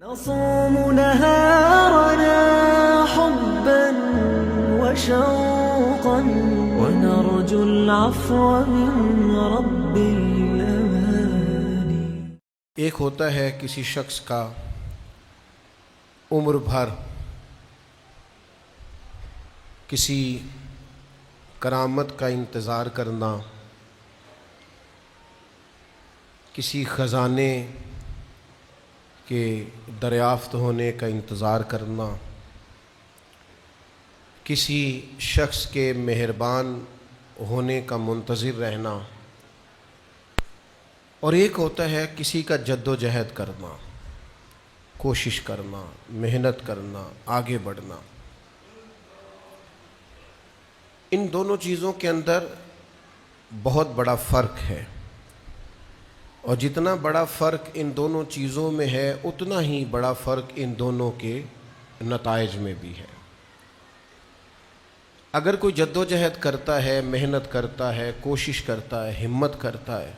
نصوم نهارنا حبا وشوقا ونرجو العفو من رب الأماني۔ ایک ہوتا ہے کسی شخص کا عمر بھر کسی کرامت کا انتظار کرنا، کسی خزانے کے دریافت ہونے کا انتظار کرنا، کسی شخص کے مہربان ہونے کا منتظر رہنا، اور ایک ہوتا ہے کسی کا جد و جہد کرنا، کوشش کرنا، محنت کرنا، آگے بڑھنا۔ ان دونوں چیزوں کے اندر بہت بڑا فرق ہے، اور جتنا بڑا فرق ان دونوں چیزوں میں ہے اتنا ہی بڑا فرق ان دونوں کے نتائج میں بھی ہے۔ اگر کوئی جد و جہد کرتا ہے، محنت کرتا ہے، کوشش کرتا ہے، ہمت کرتا ہے،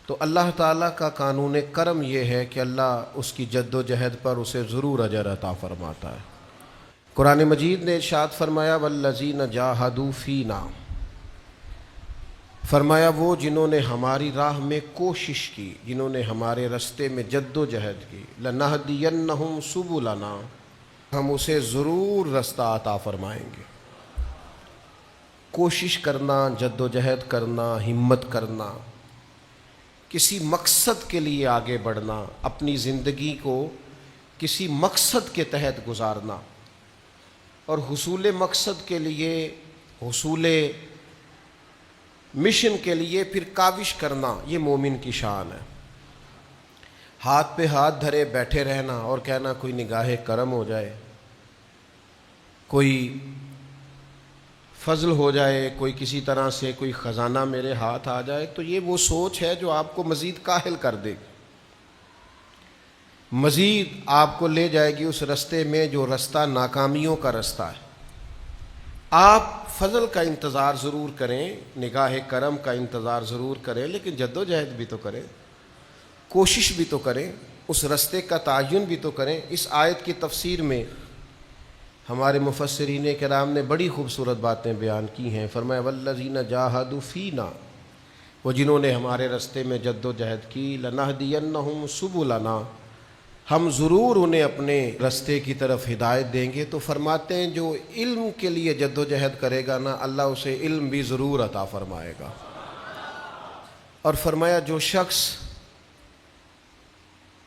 تو اللہ تعالیٰ کا قانون کرم یہ ہے کہ اللہ اس کی جد و جہد پر اسے ضرور اجر عطا فرماتا ہے۔ قرآن مجید نے ارشاد فرمایا والذین جاہدوا فینا، فرمایا وہ جنہوں نے ہماری راہ میں کوشش کی، جنہوں نے ہمارے رستے میں جد و جہد کی، لنہدینہم سبلنا، ہم اسے ضرور رستہ عطا فرمائیں گے۔ کوشش کرنا، جد و جہد کرنا، ہمت کرنا، کسی مقصد کے لیے آگے بڑھنا، اپنی زندگی کو کسی مقصد کے تحت گزارنا، اور حصول مقصد کے لیے، حصول مشن کے لیے پھر کاوش کرنا، یہ مومن کی شان ہے۔ ہاتھ پہ ہاتھ دھرے بیٹھے رہنا اور کہنا کوئی نگاہ کرم ہو جائے، کوئی فضل ہو جائے، کوئی کسی طرح سے کوئی خزانہ میرے ہاتھ آ جائے، تو یہ وہ سوچ ہے جو آپ کو مزید کاہل کر دے گی، مزید آپ کو لے جائے گی اس رستے میں جو رستہ ناکامیوں کا رستہ ہے۔ آپ فضل کا انتظار ضرور کریں، نگاہ کرم کا انتظار ضرور کریں، لیکن جد و جہد بھی تو کریں، کوشش بھی تو کریں، اس رستے کا تعین بھی تو کریں۔ اس آیت کی تفسیر میں ہمارے مفسرین کرام نے بڑی خوبصورت باتیں بیان کی ہیں۔ فرمایا والذین جاہدوا فینا، وہ جنہوں نے ہمارے رستے میں جد و جہد کی، لنہدینہم سبلنا، ہم ضرور انہیں اپنے رستے کی طرف ہدایت دیں گے۔ تو فرماتے ہیں جو علم کے لیے جد و جہد کرے گا نا، اللہ اسے علم بھی ضرور عطا فرمائے گا۔ اور فرمایا جو شخص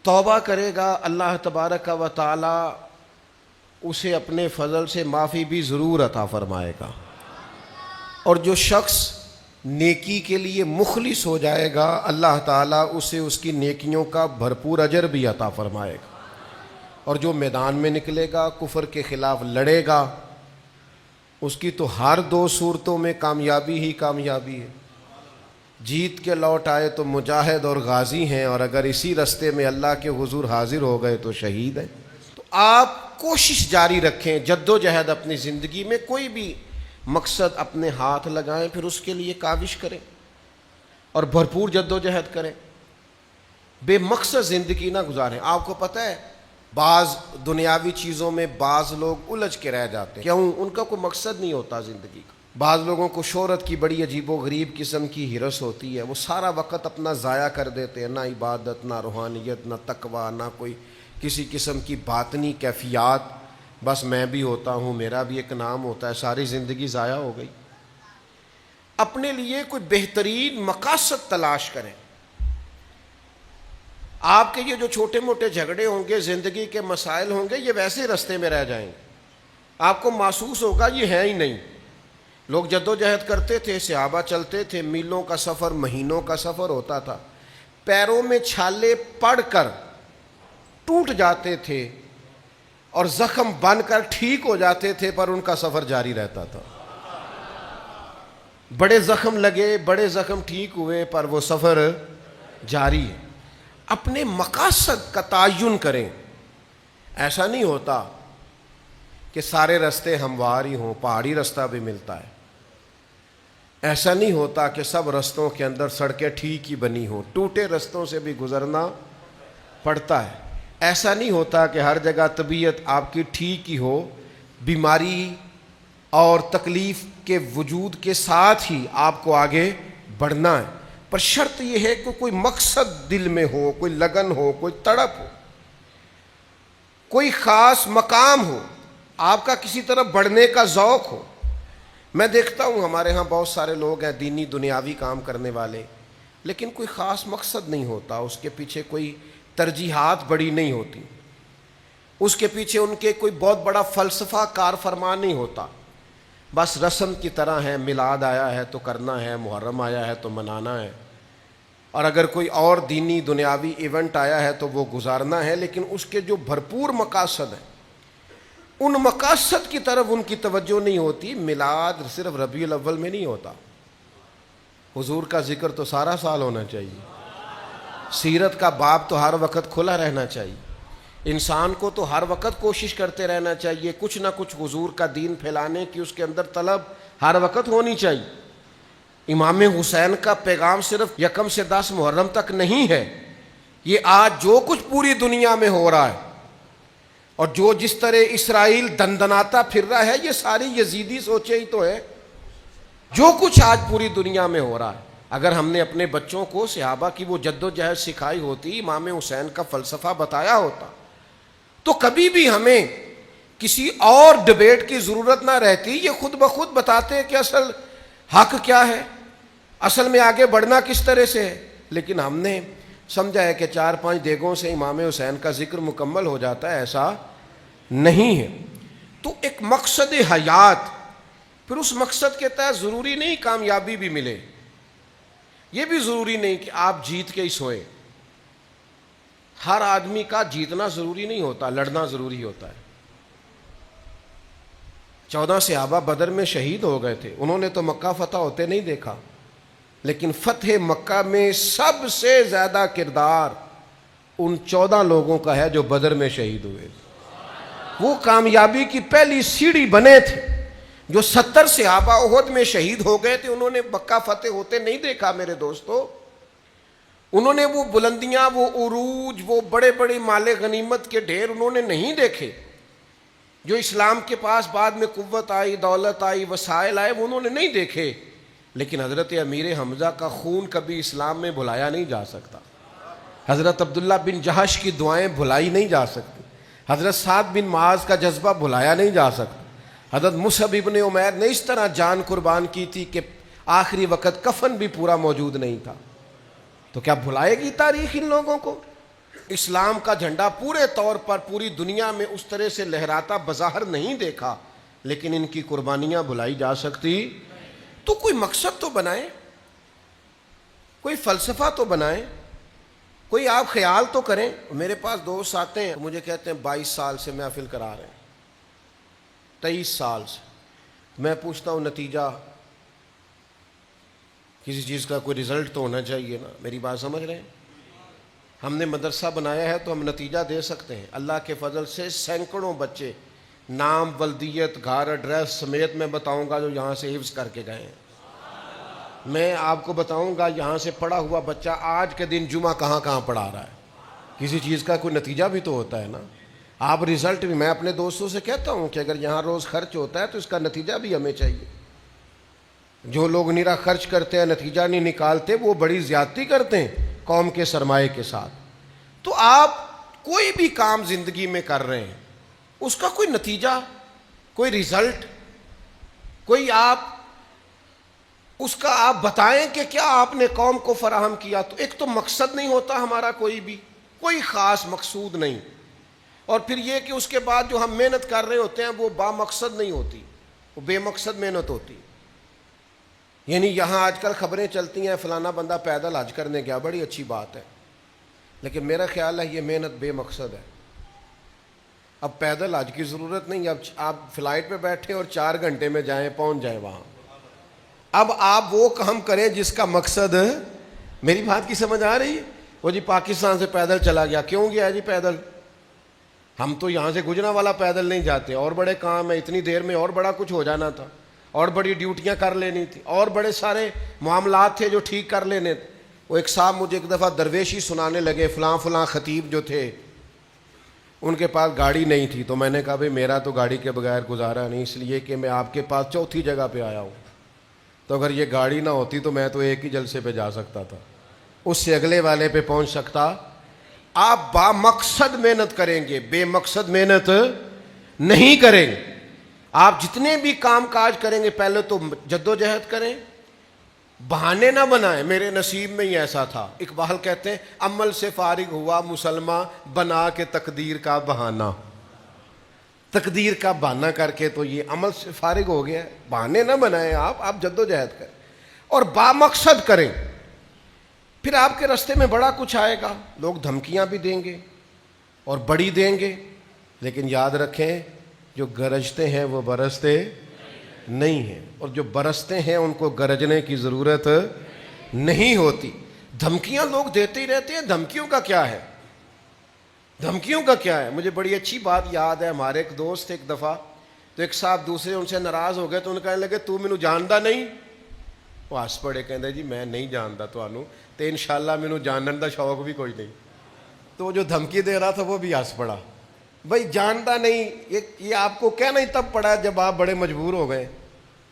توبہ کرے گا، اللہ تبارک و تعالی اسے اپنے فضل سے معافی بھی ضرور عطا فرمائے گا، اور جو شخص نیکی کے لیے مخلص ہو جائے گا، اللہ تعالیٰ اسے اس کی نیکیوں کا بھرپور اجر بھی عطا فرمائے گا۔ اور جو میدان میں نکلے گا، کفر کے خلاف لڑے گا، اس کی تو ہر دو صورتوں میں کامیابی ہی کامیابی ہے۔ جیت کے لوٹ آئے تو مجاہد اور غازی ہیں، اور اگر اسی رستے میں اللہ کے حضور حاضر ہو گئے تو شہید ہیں۔ تو آپ کوشش جاری رکھیں، جد و جہد اپنی زندگی میں کوئی بھی مقصد اپنے ہاتھ لگائیں، پھر اس کے لیے کاوش کریں اور بھرپور جد و جہد کریں، بے مقصد زندگی نہ گزاریں۔ آپ کو پتہ ہے بعض دنیاوی چیزوں میں بعض لوگ الجھ کے رہ جاتے ہیں، کیوں؟ ان کا کوئی مقصد نہیں ہوتا زندگی کا۔ بعض لوگوں کو شہرت کی بڑی عجیب و غریب قسم کی ہرس ہوتی ہے، وہ سارا وقت اپنا ضائع کر دیتے ہیں، نہ عبادت، نہ روحانیت، نہ تقوی، نہ کوئی کسی قسم کی باطنی کیفیات۔ بس میں بھی ہوتا ہوں، میرا بھی ایک نام ہوتا ہے، ساری زندگی ضائع ہو گئی۔ اپنے لیے کوئی بہترین مقاصد تلاش کریں۔ آپ کے یہ جو چھوٹے موٹے جھگڑے ہوں گے، زندگی کے مسائل ہوں گے، یہ ویسے رستے میں رہ جائیں گے، آپ کو محسوس ہوگا یہ ہے ہی نہیں۔ لوگ جد و جہد کرتے تھے، صحابہ چلتے تھے، میلوں کا سفر، مہینوں کا سفر ہوتا تھا، پیروں میں چھالے پڑ کر ٹوٹ جاتے تھے اور زخم بن کر ٹھیک ہو جاتے تھے، پر ان کا سفر جاری رہتا تھا۔ بڑے زخم لگے، بڑے زخم ٹھیک ہوئے، پر وہ سفر جاری ہے۔ اپنے مقاصد کا تعین کریں۔ ایسا نہیں ہوتا کہ سارے رستے ہموار ہی ہوں، پہاڑی رستہ بھی ملتا ہے۔ ایسا نہیں ہوتا کہ سب رستوں کے اندر سڑکیں ٹھیک ہی بنی ہوں، ٹوٹے رستوں سے بھی گزرنا پڑتا ہے۔ ایسا نہیں ہوتا کہ ہر جگہ طبیعت آپ کی ٹھیک ہی ہو، بیماری اور تکلیف کے وجود کے ساتھ ہی آپ کو آگے بڑھنا ہے، پر شرط یہ ہے کہ کوئی مقصد دل میں ہو، کوئی لگن ہو، کوئی تڑپ ہو، کوئی خاص مقام ہو، آپ کا کسی طرف بڑھنے کا ذوق ہو۔ میں دیکھتا ہوں ہمارے ہاں بہت سارے لوگ ہیں دینی دنیاوی کام کرنے والے، لیکن کوئی خاص مقصد نہیں ہوتا، اس کے پیچھے کوئی ترجیحات بڑی نہیں ہوتی، اس کے پیچھے ان کے کوئی بہت بڑا فلسفہ کار فرما نہیں ہوتا، بس رسم کی طرح ہے، میلاد آیا ہے تو کرنا ہے، محرم آیا ہے تو منانا ہے، اور اگر کوئی اور دینی دنیاوی ایونٹ آیا ہے تو وہ گزارنا ہے، لیکن اس کے جو بھرپور مقاصد ہیں ان مقاصد کی طرف ان کی توجہ نہیں ہوتی۔ میلاد صرف ربیع الاول میں نہیں ہوتا، حضور کا ذکر تو سارا سال ہونا چاہیے، سیرت کا باب تو ہر وقت کھلا رہنا چاہیے، انسان کو تو ہر وقت کوشش کرتے رہنا چاہیے، کچھ نہ کچھ حضور کا دین پھیلانے کی اس کے اندر طلب ہر وقت ہونی چاہیے۔ امام حسین کا پیغام صرف 1 سے 10 محرم تک نہیں ہے، یہ آج جو کچھ پوری دنیا میں ہو رہا ہے اور جو جس طرح اسرائیل دندناتا پھر رہا ہے، یہ ساری یزیدی سوچے ہی تو ہے۔ جو کچھ آج پوری دنیا میں ہو رہا ہے، اگر ہم نے اپنے بچوں کو صحابہ کی وہ جد و جہد سکھائی ہوتی، امام حسین کا فلسفہ بتایا ہوتا، تو کبھی بھی ہمیں کسی اور ڈبیٹ کی ضرورت نہ رہتی، یہ خود بخود بتاتے کہ اصل حق کیا ہے، اصل میں آگے بڑھنا کس طرح سے ہے۔ لیکن ہم نے سمجھا ہے کہ 4-5 دیگوں سے امام حسین کا ذکر مکمل ہو جاتا ہے، ایسا نہیں ہے۔ تو ایک مقصد حیات، پھر اس مقصد کے تحت ضروری نہیں کامیابی بھی ملے، یہ بھی ضروری نہیں کہ آپ جیت کے ہی سوئے، ہر آدمی کا جیتنا ضروری نہیں ہوتا، لڑنا ضروری ہوتا ہے۔ 14 صحابہ بدر میں شہید ہو گئے تھے، انہوں نے تو مکہ فتح ہوتے نہیں دیکھا، لیکن فتح مکہ میں سب سے زیادہ کردار ان 14 لوگوں کا ہے جو بدر میں شہید ہوئے، وہ کامیابی کی پہلی سیڑھی بنے تھے۔ جو 70 صحابہ احد میں شہید ہو گئے تھے، انہوں نے مکہ فتح ہوتے نہیں دیکھا میرے دوستو، انہوں نے وہ بلندیاں، وہ عروج، وہ بڑے بڑے مال غنیمت کے ڈھیر انہوں نے نہیں دیکھے۔ جو اسلام کے پاس بعد میں قوت آئی، دولت آئی، وسائل آئے، وہ انہوں نے نہیں دیکھے، لیکن حضرت امیر حمزہ کا خون کبھی اسلام میں بھلایا نہیں جا سکتا، حضرت عبداللہ بن جہش کی دعائیں بھلائی نہیں جا سکتی، حضرت سعد بن معاذ کا جذبہ بھلایا نہیں جا سکتا، حضرت مصعب ابن عمیر نے اس طرح جان قربان کی تھی کہ آخری وقت کفن بھی پورا موجود نہیں تھا، تو کیا بھلائے گی تاریخ ان لوگوں کو؟ اسلام کا جھنڈا پورے طور پر پوری دنیا میں اس طرح سے لہراتا بظاہر نہیں دیکھا، لیکن ان کی قربانیاں بھلائی جا سکتی؟ تو کوئی مقصد تو بنائیں، کوئی فلسفہ تو بنائیں، کوئی آپ خیال تو کریں۔ میرے پاس دوست آتے ہیں، مجھے کہتے ہیں 22 سال سے محفل کرا رہے ہیں، 23 سال سے۔ میں پوچھتا ہوں نتیجہ، کسی چیز کا کوئی رزلٹ تو ہونا چاہیے نا، میری بات سمجھ رہے ہیں؟ ہم نے مدرسہ بنایا ہے تو ہم نتیجہ دے سکتے ہیں، اللہ کے فضل سے سینکڑوں بچے نام، ولدیت، گھر، ایڈریس سمیت میں بتاؤں گا جو یہاں سے حفظ کر کے گئے ہیں۔ میں آپ کو بتاؤں گا یہاں سے پڑھا ہوا بچہ آج کے دن جمعہ کہاں کہاں پڑھا رہا ہے۔ کسی چیز کا کوئی نتیجہ بھی تو ہوتا ہے نا، آپ رزلٹ بھی۔ میں اپنے دوستوں سے کہتا ہوں کہ اگر یہاں روز خرچ ہوتا ہے تو اس کا نتیجہ بھی ہمیں چاہیے۔ جو لوگ نیرا خرچ کرتے ہیں، نتیجہ نہیں نکالتے، وہ بڑی زیادتی کرتے ہیں قوم کے سرمایے کے ساتھ۔ تو آپ کوئی بھی کام زندگی میں کر رہے ہیں، اس کا کوئی نتیجہ، کوئی رزلٹ، کوئی آپ اس کا آپ بتائیں کہ کیا آپ نے قوم کو فراہم کیا۔ تو ایک تو مقصد نہیں ہوتا ہمارا، کوئی خاص مقصود نہیں، اور پھر یہ کہ اس کے بعد جو ہم محنت کر رہے ہوتے ہیں وہ با مقصد نہیں ہوتی، وہ بے مقصد محنت ہوتی۔ یعنی یہاں آج کل خبریں چلتی ہیں فلانا بندہ پیدل حج کرنے گیا، بڑی اچھی بات ہے، لیکن میرا خیال ہے یہ محنت بے مقصد ہے۔ اب پیدل حج کی ضرورت نہیں، اب آپ فلائٹ پہ بیٹھے اور 4 گھنٹے میں جائیں، پہنچ جائیں وہاں۔ اب آپ وہ کام کریں جس کا مقصد، میری بات کی سمجھ آ رہی ہے؟ وہ جی پاکستان سے پیدل چلا گیا، کیوں گیا جی پیدل؟ ہم تو یہاں سے گجرا والا پیدل نہیں جاتے، اور بڑے کام ہیں، اتنی دیر میں اور بڑا کچھ ہو جانا تھا، اور بڑی ڈیوٹیاں کر لینی تھی، اور بڑے سارے معاملات تھے جو ٹھیک کر لینے تھے۔ وہ ایک صاحب مجھے ایک دفعہ درویشی سنانے لگے، فلاں خطیب جو تھے ان کے پاس گاڑی نہیں تھی تو میں نے کہا بھئی میرا تو گاڑی کے بغیر گزارا نہیں، اس لیے کہ میں آپ کے پاس چوتھی جگہ پہ آیا ہوں، تو اگر یہ گاڑی نہ ہوتی تو میں تو ایک ہی جلسے پہ جا سکتا تھا، اس سے اگلے والے پہ پہنچ سکتا۔ آپ با مقصد محنت کریں گے، بے مقصد محنت نہیں کریں گے۔ آپ جتنے بھی کام کاج کریں گے پہلے تو جدوجہد کریں، بہانے نہ بنائیں میرے نصیب میں ہی ایسا تھا۔ اقبال کہتے ہیں عمل سے فارغ ہوا مسلمان بنا کے تقدیر کا بہانہ، تقدیر کا بہانہ کر کے تو یہ عمل سے فارغ ہو گیا ہے۔ بہانے نہ بنائیں، آپ جدوجہد کریں اور با مقصد کریں، پھر آپ کے راستے میں بڑا کچھ آئے گا۔ لوگ دھمکیاں بھی دیں گے اور بڑی دیں گے، لیکن یاد رکھیں جو گرجتے ہیں وہ برستے نہیں ہیں، اور جو برستے ہیں ان کو گرجنے کی ضرورت نہیں ہوتی۔ دھمکیاں لوگ دیتے ہی رہتے ہیں، دھمکیوں کا کیا ہے؟ دھمکیوں کا کیا ہے؟ مجھے بڑی اچھی بات یاد ہے، ہمارے ایک دوست ایک دفعہ تو ایک صاحب دوسرے ان سے ناراض ہو گئے تو ان کہنے لگے تو مینوں جاندا نہیں؟ وہ ہس پڑے، کہندے جی میں نہیں جاندا تانوں تے انشاءاللہ مینوں جانن دا شوق بھی کوئی نہیں۔ تو وہ جو دھمکی دے رہا تھا وہ بھی ہس پڑا۔ بھائی جانتا نہیں، یہ آپ کو کہنا ہی تب پڑا جب آپ بڑے مجبور ہو گئے۔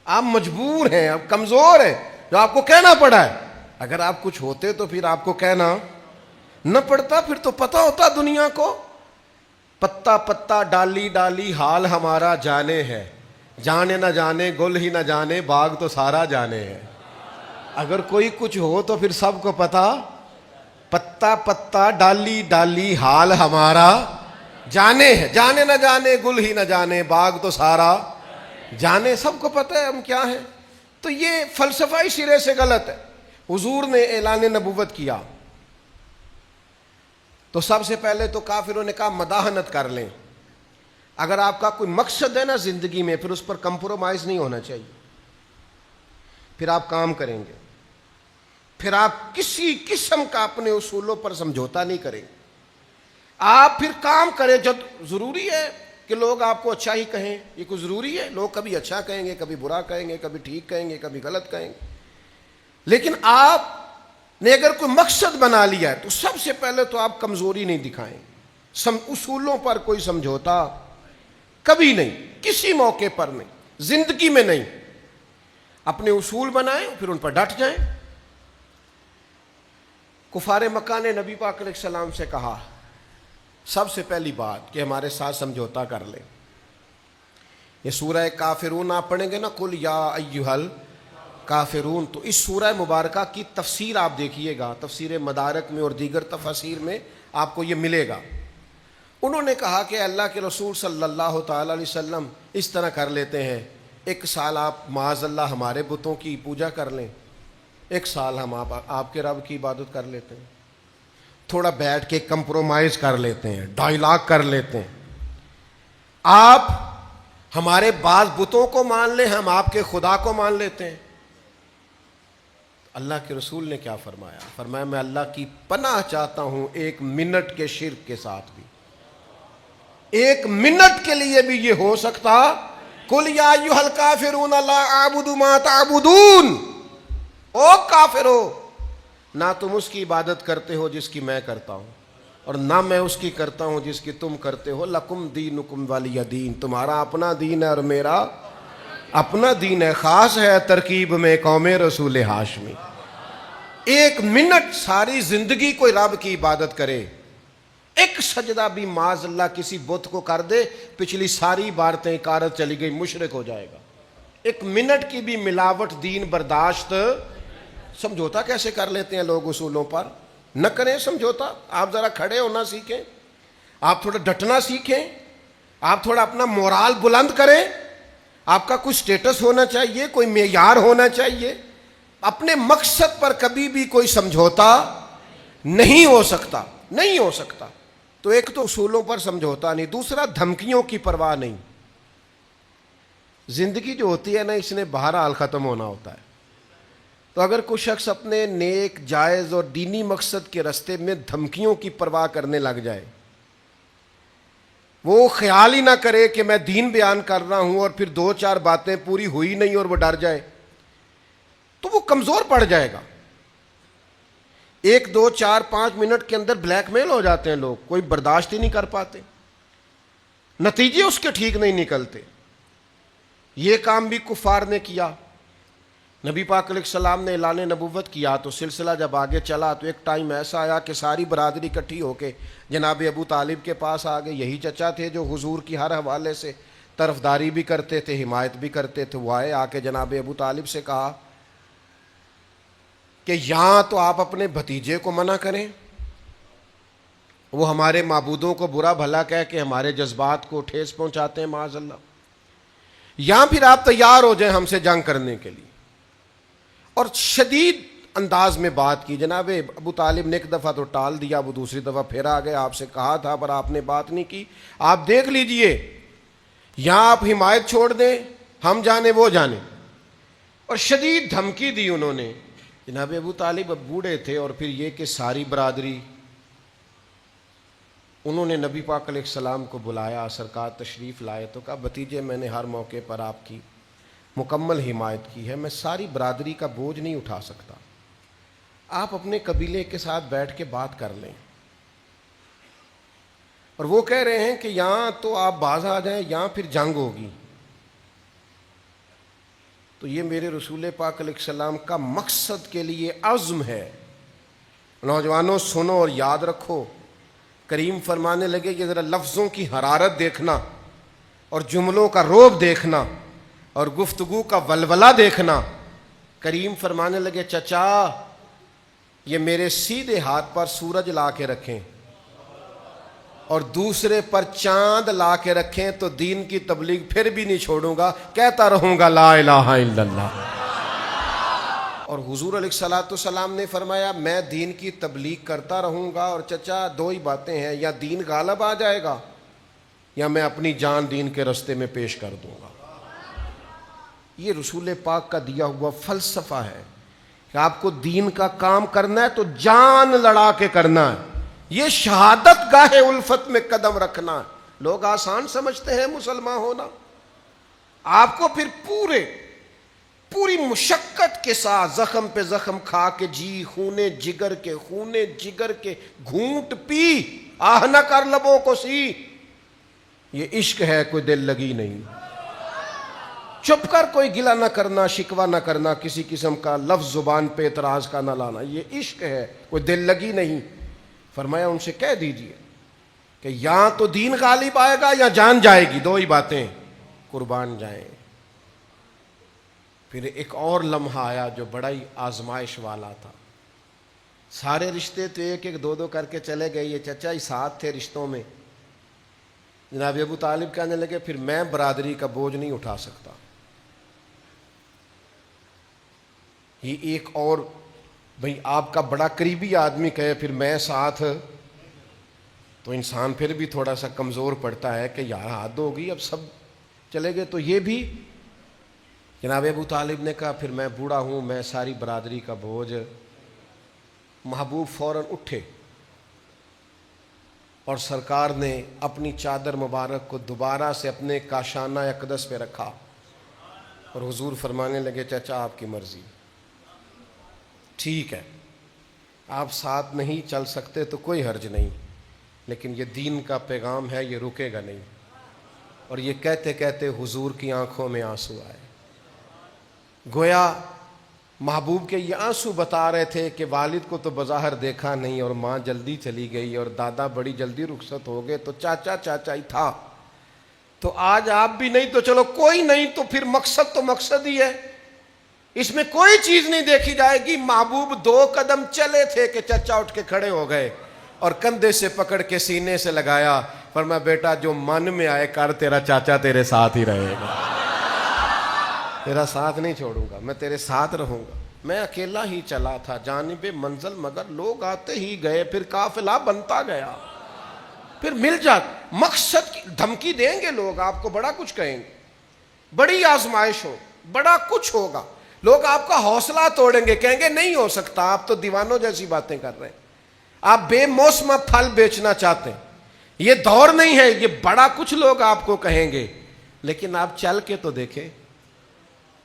آپ مجبور ہیں، آپ کمزور ہیں، جو آپ کو کہنا پڑا ہے۔ اگر آپ کچھ ہوتے تو پھر آپ کو کہنا نہ پڑتا، پھر تو پتہ ہوتا دنیا کو۔ پتا پتا ڈالی ڈالی حال ہمارا جانے ہے، جانے نہ جانے گل ہی نہ جانے باغ تو سارا جانے ہے۔ اگر کوئی کچھ ہو تو پھر سب کو پتا، پتا پتا ڈالی ڈالی حال ہمارا جانے ہے، جانے نہ جانے گل ہی نہ جانے باغ تو سارا جانے، سب کو پتہ ہے ہم کیا ہیں۔ تو یہ فلسفہ ہی سرے سے غلط ہے۔ حضور نے اعلان نبوت کیا تو سب سے پہلے تو کافروں نے کہا مداحنت کر لیں۔ اگر آپ کا کوئی مقصد ہے نا زندگی میں، پھر اس پر کمپرومائز نہیں ہونا چاہیے، پھر آپ کام کریں گے، پھر آپ کسی قسم کا اپنے اصولوں پر سمجھوتا نہیں کریں گے۔ آپ پھر کام کریں، جب ضروری ہے کہ لوگ آپ کو اچھا ہی کہیں، یہ کوئی ضروری ہے؟ لوگ کبھی اچھا کہیں گے، کبھی برا کہیں گے، کبھی ٹھیک کہیں گے، کبھی غلط کہیں گے، لیکن آپ نے اگر کوئی مقصد بنا لیا ہے تو سب سے پہلے تو آپ کمزوری نہیں دکھائیں۔ اصولوں پر کوئی سمجھوتا کبھی نہیں، کسی موقع پر نہیں، زندگی میں نہیں۔ اپنے اصول بنائیں پھر ان پر ڈٹ جائیں۔ کفار مکہ نے نبی پاک علیہ السلام سے کہا سب سے پہلی بات کہ ہمارے ساتھ سمجھوتا کر لیں۔ یہ سورہ کافرون آپ پڑھیں گے نا، قل یا ایھا الکافرون، تو اس سورہ مبارکہ کی تفسیر آپ دیکھیے گا، تفسیر مدارک میں اور دیگر تفاسیر میں آپ کو یہ ملے گا۔ انہوں نے کہا کہ اللہ کے رسول صلی اللہ تعالی علیہ وسلم اس طرح کر لیتے ہیں، ایک سال آپ معاذ اللہ ہمارے بتوں کی پوجا کر لیں، ایک سال ہم آپ کے رب کی عبادت کر لیتے ہیں، تھوڑا بیٹھ کے کمپرومائز کر لیتے ہیں، ڈائلاگ کر لیتے ہیں، آپ ہمارے بعض بتوں کو مان لیں، ہم آپ کے خدا کو مان لیتے ہیں۔ اللہ کے رسول نے کیا فرمایا؟ فرمایا میں اللہ کی پناہ چاہتا ہوں ایک منٹ کے شرک کے ساتھ بھی، ایک منٹ کے لیے بھی یہ ہو سکتا۔ قل یا ایھا الکافرون لا اعبد ما تعبدون، او کافرو نہ تم اس کی عبادت کرتے ہو جس کی میں کرتا ہوں، اور نہ میں اس کی کرتا ہوں جس کی تم کرتے ہو۔ لکم دینکم ولی دین، تمہارا اپنا دین ہے اور میرا اپنا دین ہے۔ خاص ہے ترکیب میں قوم رسول ہاشمی۔ ایک منٹ ساری زندگی کوئی رب کی عبادت کرے، ایک سجدہ بھی معاذ اللہ کسی بت کو کر دے، پچھلی ساری عبادتیں کارت چلی گئی، مشرک ہو جائے گا۔ ایک منٹ کی بھی ملاوٹ دین برداشت۔ سمجھوتا کیسے کر لیتے ہیں لوگ اصولوں پر؟ نہ کریں سمجھوتا۔ آپ ذرا کھڑے ہونا سیکھیں، آپ تھوڑا ڈٹنا سیکھیں، آپ تھوڑا اپنا مورال بلند کریں۔ آپ کا کوئی سٹیٹس ہونا چاہیے، کوئی معیار ہونا چاہیے۔ اپنے مقصد پر کبھی بھی کوئی سمجھوتا نہیں ہو سکتا، نہیں ہو سکتا۔ تو ایک تو اصولوں پر سمجھوتا نہیں، دوسرا دھمکیوں کی پرواہ نہیں۔ زندگی جو ہوتی ہے نا، اس نے بہرحال ختم ہونا ہوتا ہے۔ تو اگر کوئی شخص اپنے نیک جائز اور دینی مقصد کے راستے میں دھمکیوں کی پرواہ کرنے لگ جائے، وہ خیال ہی نہ کرے کہ میں دین بیان کر رہا ہوں اور پھر دو چار باتیں پوری ہوئی نہیں اور وہ ڈر جائے، تو وہ کمزور پڑ جائے گا۔ ایک دو چار پانچ منٹ کے اندر بلیک میل ہو جاتے ہیں لوگ، کوئی برداشت ہی نہیں کر پاتے۔ نتیجے اس کے ٹھیک نہیں نکلتے. یہ کام بھی کفار نے کیا. نبی پاک علیہ السلام نے اعلان نبوت کیا تو سلسلہ جب آگے چلا تو ایک ٹائم ایسا آیا کہ ساری برادری اکٹھی ہو کے جناب ابو طالب کے پاس آ گئے. یہی چچا تھے جو حضور کی ہر حوالے سے طرفداری بھی کرتے تھے, حمایت بھی کرتے تھے. وہ آئے, آ کے جناب ابو طالب سے کہا کہ یہاں تو آپ اپنے بھتیجے کو منع کریں, وہ ہمارے معبودوں کو برا بھلا کہہ کے ہمارے جذبات کو ٹھیس پہنچاتے ہیں معاذ اللہ, یہاں پھر آپ تیار ہو جائیں ہم سے جنگ کرنے کے لیے. اور شدید انداز میں بات کی. جناب ابو طالب نے ایک دفعہ تو ٹال دیا, وہ دوسری دفعہ پھر آ گئے. آپ سے کہا تھا پر آپ نے بات نہیں کی. آپ دیکھ لیجئے, یہاں آپ حمایت چھوڑ دیں, ہم جانے وہ جانے. اور شدید دھمکی دی انہوں نے. جناب ابو طالب اب بوڑھے تھے, اور پھر یہ کہ ساری برادری, انہوں نے نبی پاک علیہ السلام کو بلایا, سرکار تشریف لائے تو کہا بھتیجے میں نے ہر موقع پر آپ کی مکمل حمایت کی ہے, میں ساری برادری کا بوجھ نہیں اٹھا سکتا, آپ اپنے قبیلے کے ساتھ بیٹھ کے بات کر لیں. اور وہ کہہ رہے ہیں کہ یہاں تو آپ باز آ جائیں, یہاں پھر جنگ ہوگی. تو یہ میرے رسول پاک علیہ السلام کا مقصد کے لیے عزم ہے. نوجوانوں سنو اور یاد رکھو, کریم فرمانے لگے کہ ذرا لفظوں کی حرارت دیکھنا اور جملوں کا روب دیکھنا اور گفتگو کا ولولہ دیکھنا. کریم فرمانے لگے چچا یہ میرے سیدھے ہاتھ پر سورج لا کے رکھیں اور دوسرے پر چاند لا کے رکھیں تو دین کی تبلیغ پھر بھی نہیں چھوڑوں گا, کہتا رہوں گا لا الہ الا اللہ. اور حضور علیہ الصلوۃ والسلام نے فرمایا میں دین کی تبلیغ کرتا رہوں گا. اور چچا دو ہی باتیں ہیں, یا دین غالب آ جائے گا یا میں اپنی جان دین کے رستے میں پیش کر دوں گا. یہ رسول پاک کا دیا ہوا فلسفہ ہے کہ آپ کو دین کا کام کرنا ہے تو جان لڑا کے کرنا ہے. یہ شہادت گاہ الفت میں قدم رکھنا ہے. لوگ آسان سمجھتے ہیں مسلمان ہونا, آپ کو پھر پوری مشقت کے ساتھ زخم پہ زخم کھا کے جی خونے جگر کے گھونٹ پی آہ نہ کر لبوں کو سی. یہ عشق ہے, کوئی دل لگی نہیں. چپ کر کوئی گلہ نہ کرنا, شکوہ نہ کرنا, کسی قسم کا لفظ زبان پہ اعتراض کا نہ لانا. یہ عشق ہے, کوئی دل لگی نہیں. فرمایا ان سے کہہ دیجئے کہ یا تو دین غالب آئے گا یا جان جائے گی, دو ہی باتیں, قربان جائیں. پھر ایک اور لمحہ آیا جو بڑا ہی آزمائش والا تھا. سارے رشتے تو ایک ایک دو دو کر کے چلے گئے, یہ چچا ہی ساتھ تھے رشتوں میں. جناب ابو طالب کہنے لگے پھر میں برادری کا بوجھ نہیں اٹھا سکتا. یہ ایک اور بھئی آپ کا بڑا قریبی آدمی کہے پھر میں ساتھ, تو انسان پھر بھی تھوڑا سا کمزور پڑتا ہے کہ یار حد ہوگی, اب سب چلے گئے تو یہ بھی. جناب ابو طالب نے کہا پھر میں بوڑھا ہوں, میں ساری برادری کا بوجھ. محبوب فوراً اٹھے اور سرکار نے اپنی چادر مبارک کو دوبارہ سے اپنے کاشانہ اقدس پہ رکھا اور حضور فرمانے لگے چچا آپ کی مرضی, ٹھیک ہے آپ ساتھ نہیں چل سکتے تو کوئی حرج نہیں, لیکن یہ دین کا پیغام ہے, یہ رکے گا نہیں. اور یہ کہتے کہتے حضور کی آنکھوں میں آنسو آئے. گویا محبوب کے یہ آنسو بتا رہے تھے کہ والد کو تو بظاہر دیکھا نہیں اور ماں جلدی چلی گئی اور دادا بڑی جلدی رخصت ہو گئے, تو چاچا ہی تھا. تو آج آپ بھی نہیں تو چلو کوئی نہیں, تو پھر مقصد تو مقصد ہی ہے, اس میں کوئی چیز نہیں دیکھی جائے گی. محبوب 2 قدم چلے تھے کہ چچا اٹھ کے کھڑے ہو گئے اور کندھے سے پکڑ کے سینے سے لگایا. فرمایا بیٹا جو من میں آئے کر, تیرا چاچا تیرے ساتھ ہی رہے گا, تیرا ساتھ نہیں چھوڑوں گا, میں تیرے ساتھ رہوں گا. میں اکیلا ہی چلا تھا جانب منزل, مگر لوگ آتے ہی گئے, پھر قافلہ بنتا گیا, پھر مل جات. مقصد کی دھمکی دیں گے لوگ, آپ کو بڑا کچھ کہیں گے, بڑی آزمائش ہو, بڑا کچھ ہوگا. لوگ آپ کا حوصلہ توڑیں گے, کہیں گے نہیں ہو سکتا, آپ تو دیوانوں جیسی باتیں کر رہے ہیں, آپ بے موسم پھل بیچنا چاہتے ہیں, یہ دور نہیں ہے. یہ بڑا کچھ لوگ آپ کو کہیں گے, لیکن آپ چل کے تو دیکھیں,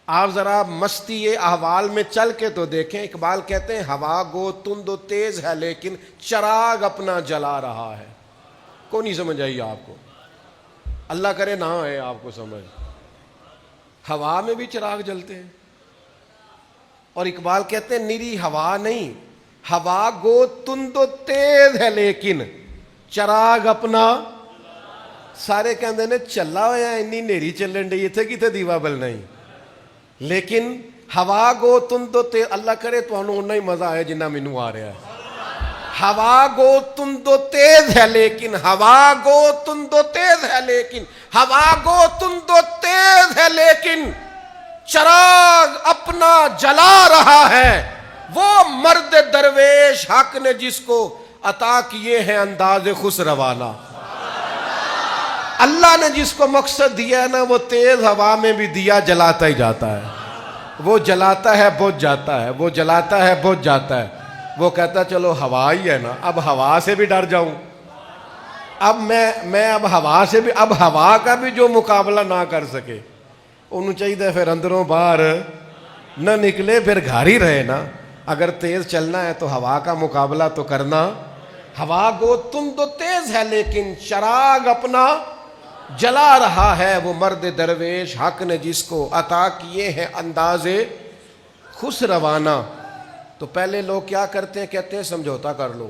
آپ ذرا مستی احوال میں چل کے تو دیکھیں. اقبال کہتے ہیں ہوا گو تند و تیز ہے لیکن چراغ اپنا جلا رہا ہے. کو نہیں سمجھ آئی آپ کو؟ اللہ کرے نہ آئے آپ کو سمجھ. ہوا میں بھی چراغ جلتے ہیں. اور اقبال کہتے ہیں نیری ہوا نہیں, ہوا گو تند و تیز ہے لیکن چراغ اپنا. سارے کہندے نے چلا ہوا اینی نیری چلن ڈی اتنے کتنے دیوا بلنا ہی, لیکن ہوا گو تند و تیز. اللہ کرے تمہیں اُنہ ہی مزہ آئے جنہ مینوں آ رہا ہے. ہوا گو تند و تیز ہے لیکن, ہوا گو تند و تیز ہے لیکن, ہوا گو تند و تیز ہے لیکن چراغ اپنا جلا رہا ہے. وہ مرد درویش حق نے جس کو عطا کیے ہیں انداز خسروانا. اللہ نے جس کو مقصد دیا ہے نا, وہ تیز ہوا میں بھی دیا جلاتا ہی جاتا ہے. وہ جلاتا ہے بجھ جاتا ہے, وہ جلاتا ہے بجھ جاتا ہے. وہ کہتا چلو ہوا ہی ہے نا, اب ہوا سے بھی ڈر جاؤں. اب میں اب ہوا سے بھی, اب ہوا کا بھی جو مقابلہ نہ کر سکے انہوں چاہیے پھر اندروں باہر نہ نکلے, پھر گھر ہی رہے نا. اگر تیز چلنا ہے تو ہوا کا مقابلہ تو کرنا. ہوا گو تم تو تیز ہے لیکن چراغ اپنا جلا رہا ہے. وہ مرد درویش حق نے جس کو عطا کیے ہیں انداز خسروانا. تو پہلے لوگ کیا کرتے ہیں, کہتے ہیں سمجھوتا کر لو,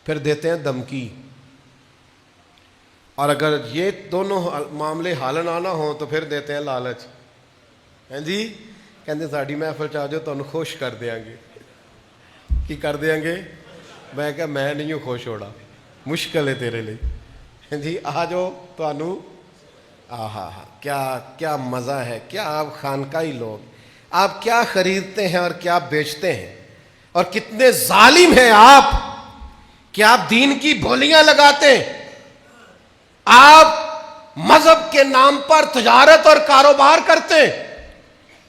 پھر دیتے ہیں دھمکی. اور اگر یہ دونوں معاملے حل نہ ہوں تو پھر دیتے ہیں لالچ. ہیں جی کہتے ساڑی محفل چاہ جاؤ تو خوش کر دیں گے. کی کر دیں گے؟ میں کہا میں نہیں ہوں خوش ہونا, مشکل ہے تیرے لیے. ہیں جی آ جاؤ تو ہاں کیا مزہ ہے. کیا آپ خانقاہی لوگ, آپ کیا خریدتے ہیں اور کیا بیچتے ہیں, اور کتنے ظالم ہیں آپ کہ آپ دین کی بولیاں لگاتے ہیں. آپ مذہب کے نام پر تجارت اور کاروبار کرتے ہیں.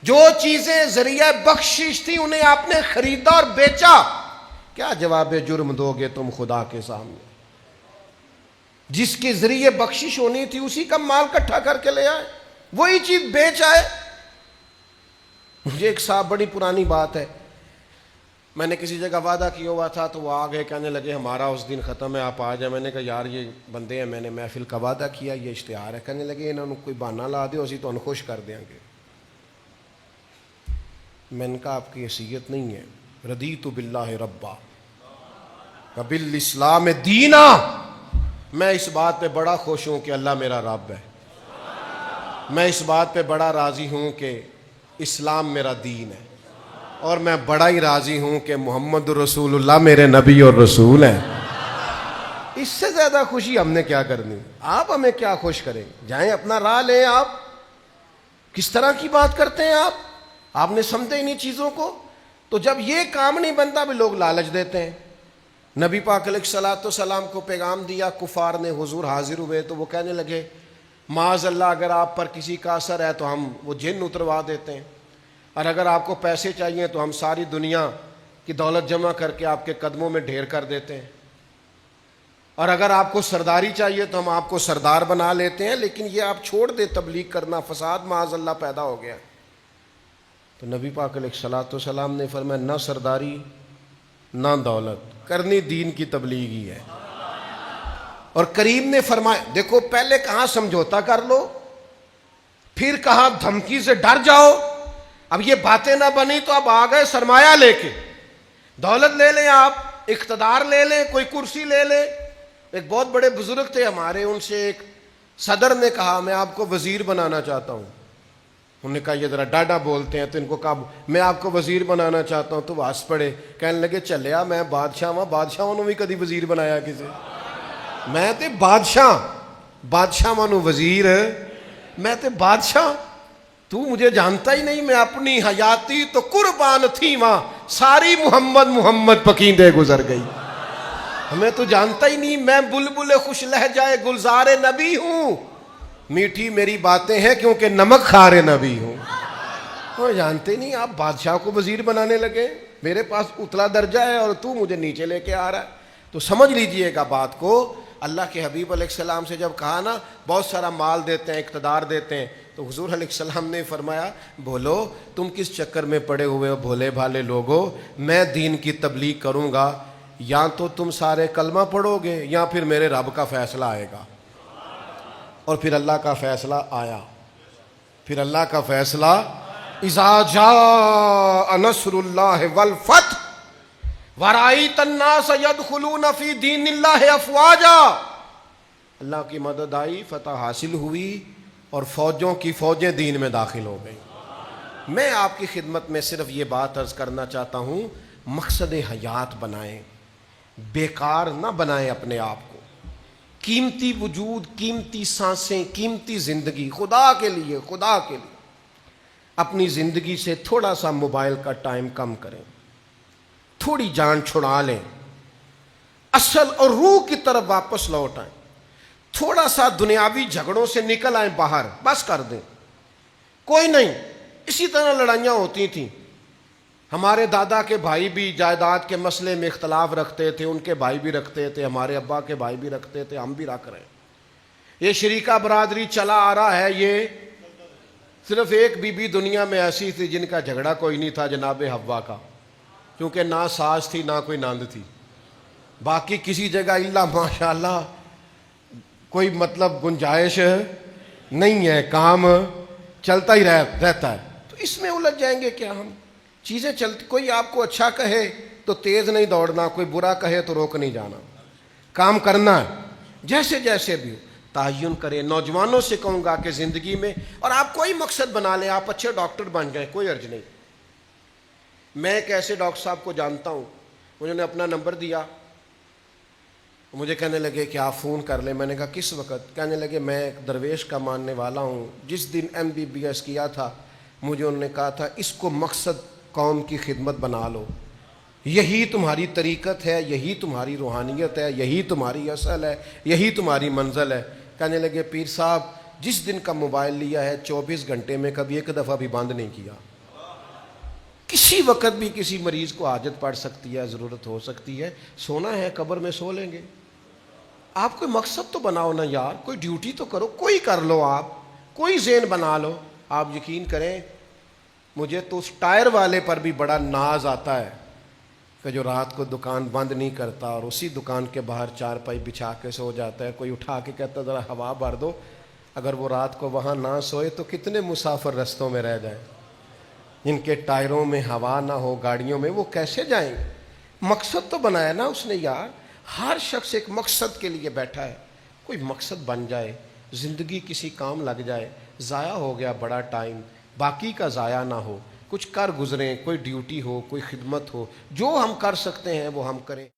جو چیزیں ذریعہ بخشش تھی انہیں آپ نے خریدا اور بیچا. کیا جواب جرم دو گے تم خدا کے سامنے؟ جس کے ذریعے بخشش ہونی تھی اسی کا مال اکٹھا کر کے لے آئے, وہی چیز بیچ آئے. مجھے ایک صاحب, بڑی پرانی بات ہے, میں نے کسی جگہ وعدہ کیا ہوا تھا تو وہ آ گئے, کہنے لگے ہمارا اس دن ختم ہے آپ آ جائیں. میں نے کہا یار یہ بندے ہیں, میں نے محفل کا وعدہ کیا, یہ اشتہار ہے. کہنے لگے انہوں نے کوئی بہانہ لا دو اسی تو ان خوش کر دیں گے. میں نے کہا آپ کی حیثیت نہیں ہے. رضیت باللہ ربا وبالاسلام دینا. میں اس بات پہ بڑا خوش ہوں کہ اللہ میرا رب ہے. میں اس بات پہ بڑا راضی ہوں کہ اسلام میرا دین ہے. اور میں بڑا ہی راضی ہوں کہ محمد رسول اللہ میرے نبی اور رسول ہیں. اس سے زیادہ خوشی ہم نے کیا کرنی؟ آپ ہمیں کیا خوش کریں؟ جائیں اپنا راہ لیں. آپ کس طرح کی بات کرتے ہیں آپ نے سمجھے انہیں چیزوں کو. تو جب یہ کام نہیں بنتا بھی لوگ لالچ دیتے ہیں. نبی پاک علیہ الصلوۃ والسلام کو پیغام دیا, کفار نے, حضور حاضر ہوئے تو وہ کہنے لگے معاذ اللہ اگر آپ پر کسی کا اثر ہے تو ہم وہ جن اتروا دیتے ہیں, اور اگر آپ کو پیسے چاہیے تو ہم ساری دنیا کی دولت جمع کر کے آپ کے قدموں میں ڈھیر کر دیتے ہیں, اور اگر آپ کو سرداری چاہیے تو ہم آپ کو سردار بنا لیتے ہیں, لیکن یہ آپ چھوڑ دے تبلیغ کرنا, فساد معاذ اللہ پیدا ہو گیا. تو نبی پاک علیہ الصلوۃ والسلام نے فرمایا نہ سرداری نہ دولت, کرنی دین کی تبلیغ ہی ہے. اور کریم نے فرمایا دیکھو پہلے کہاں سمجھوتا کر لو, پھر کہاں دھمکی سے ڈر جاؤ. اب یہ باتیں نہ بنی تو اب آ گئے سرمایہ لے کے. دولت لے لیں آپ, اقتدار لے لیں, کوئی کرسی لے لیں. ایک بہت بڑے بزرگ تھے ہمارے, ان سے ایک صدر نے کہا میں آپ کو وزیر بنانا چاہتا ہوں. انہوں نے کہا یہ ذرا ڈاڈا بولتے ہیں, تو ان کو کہا میں آپ کو وزیر بنانا چاہتا ہوں. تو وہ ہنس پڑے, کہنے لگے چلیا میں بادشاہ ہوں, بادشاہوں نے بھی کدی وزیر بنایا کسی؟ میں تے بادشاہ مانو وزیر, میں تے بادشاہ, تو مجھے جانتا ہی نہیں. میں اپنی حیاتی تو قربان تھی ماں, ساری محمد پکیندے گزر گئی. ہمیں تو جانتا ہی نہیں. میں بلبل خوش لہجہ گلزار نبی ہوں, میٹھی میری باتیں ہیں کیونکہ نمک خار نبی ہوں. وہ جانتے نہیں, آپ بادشاہ کو وزیر بنانے لگے. میرے پاس اتلا درجہ ہے اور تو مجھے نیچے لے کے آ رہا ہے. تو سمجھ لیجئے گا بات کو. اللہ کے حبیب علیہ السلام سے جب کہا نا بہت سارا مال دیتے ہیں, اقتدار دیتے ہیں, تو حضور علیہ السلام نے فرمایا بولو تم کس چکر میں پڑے ہوئے ہو بھولے بھالے لوگو. میں دین کی تبلیغ کروں گا, یا تو تم سارے کلمہ پڑھو گے یا پھر میرے رب کا فیصلہ آئے گا. اور پھر اللہ کا فیصلہ آیا. پھر اللہ کا فیصلہ اذا جاء نصر اللہ والفتح ورأیت الناس يدخلون فی دین اللہ افواجا. اللہ کی مدد آئی, فتح حاصل ہوئی اور فوجوں کی فوجیں دین میں داخل ہو گئیں. میں آپ کی خدمت میں صرف یہ بات عرض کرنا چاہتا ہوں, مقصد حیات بنائیں, بیکار نہ بنائیں اپنے آپ کو. قیمتی وجود, قیمتی سانسیں, قیمتی زندگی خدا کے لیے, خدا کے لیے اپنی زندگی سے تھوڑا سا موبائل کا ٹائم کم کریں, تھوڑی جان چھڑا لیں, اصل اور روح کی طرف واپس لوٹ آئیں, تھوڑا سا دنیاوی جھگڑوں سے نکل آئیں باہر, بس کر دیں. کوئی نہیں, اسی طرح لڑائیاں ہوتی تھیں. ہمارے دادا کے بھائی بھی جائیداد کے مسئلے میں اختلاف رکھتے تھے, ان کے بھائی بھی رکھتے تھے, ہمارے ابا کے بھائی بھی رکھتے تھے, ہم بھی رکھ رہے ہیں. یہ شریکہ برادری چلا آ رہا ہے. یہ صرف ایک بی بی دنیا میں ایسی تھی جن کا جھگڑا کوئی نہیں تھا, جناب حوا کا, کیونکہ نہ ساس تھی نہ کوئی ناند تھی. باقی کسی جگہ اللہ ماشاءاللہ کوئی مطلب گنجائش نہیں ہے, کام چلتا ہی رہتا ہے. تو اس میں الجھ جائیں گے کیا ہم؟ چیزیں چلتی, کوئی آپ کو اچھا کہے تو تیز نہیں دوڑنا, کوئی برا کہے تو روک نہیں جانا, کام کرنا ہے جیسے جیسے بھی ہو. تعین کریں. نوجوانوں سے کہوں گا کہ زندگی میں, اور آپ کوئی مقصد بنا لیں, آپ اچھے ڈاکٹر بن جائیں, کوئی عرض نہیں. میں ایک ایسے ڈاکٹر صاحب کو جانتا ہوں, انہوں نے اپنا نمبر دیا, مجھے کہنے لگے کہ آپ فون کر لیں. میں نے کہا کس وقت؟ کہنے لگے میں ایک درویش کا ماننے والا ہوں, جس دن MBBS کیا تھا مجھے انہوں نے کہا تھا اس کو مقصد قوم کی خدمت بنا لو, یہی تمہاری طریقت ہے, یہی تمہاری روحانیت ہے, یہی تمہاری اصل ہے, یہی تمہاری منزل ہے. کہنے لگے پیر صاحب جس دن کا موبائل لیا ہے 24 گھنٹے میں کبھی ایک دفعہ بھی بند نہیں کیا. کسی وقت بھی کسی مریض کو حاجت پڑ سکتی ہے, ضرورت ہو سکتی ہے, سونا ہے قبر میں سو لیں گے. آپ کوئی مقصد تو بناؤ نا یار, کوئی ڈیوٹی تو کرو, کوئی کر لو, آپ کوئی ذہن بنا لو. آپ یقین کریں مجھے تو اس ٹائر والے پر بھی بڑا ناز آتا ہے کہ جو رات کو دکان بند نہیں کرتا اور اسی دکان کے باہر چارپائی بچھا کے سو جاتا ہے. کوئی اٹھا کے کہتا ہے ذرا ہوا بھر دو. اگر وہ رات کو وہاں نہ سوئے تو کتنے مسافر رستوں میں رہ جائیں, جن کے ٹائروں میں ہوا نہ ہو, گاڑیوں میں, وہ کیسے جائیں گے؟ مقصد تو بنایا نا اس نے یار. ہر شخص ایک مقصد کے لیے بیٹھا ہے. کوئی مقصد بن جائے, زندگی کسی کام لگ جائے. ضائع ہو گیا بڑا ٹائم, باقی کا ضائع نہ ہو, کچھ کر گزریں, کوئی ڈیوٹی ہو, کوئی خدمت ہو, جو ہم کر سکتے ہیں وہ ہم کریں.